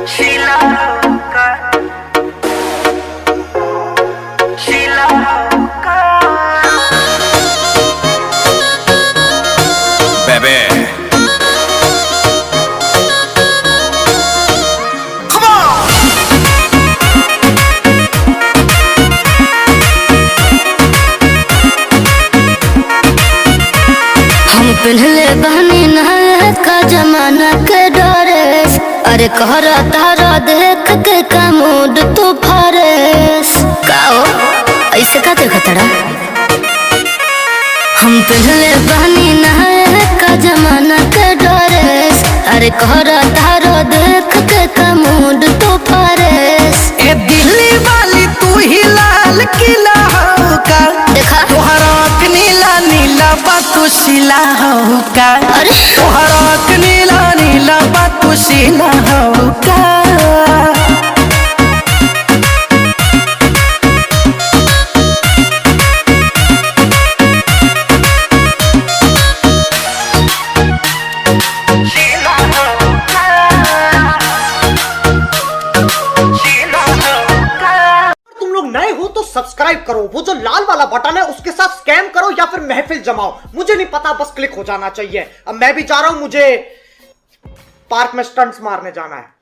शीला का शीला का बेबे हम पहले बहनी नहायत का जमाना के डरेस। अरे कहरा तारा देख के का मूड तू फरेस का हो ऐसे का देखा तड़ा। हम पहले बहनी नहायत का जमाना के डरेस। अरे कहरा तारा देख के का मूड तू फरेस। ए दिल्ली वाली तू ही लाल किला हो का देखा तोहरा आँख नीला नीला बातू शिला हो का। अरे तोहरा आँख नीला नीला बातू शिला हो का। शीला का शीला का। तुम लोग नए हो तो सब्सक्राइब करो, वो जो लाल वाला बटन है उसके साथ स्कैम करो या फिर महफिल जमाओ, मुझे नहीं पता, बस क्लिक हो जाना चाहिए। अब मैं भी जा रहा हूं, मुझे पार्क में स्टंट्स मारने जाना है।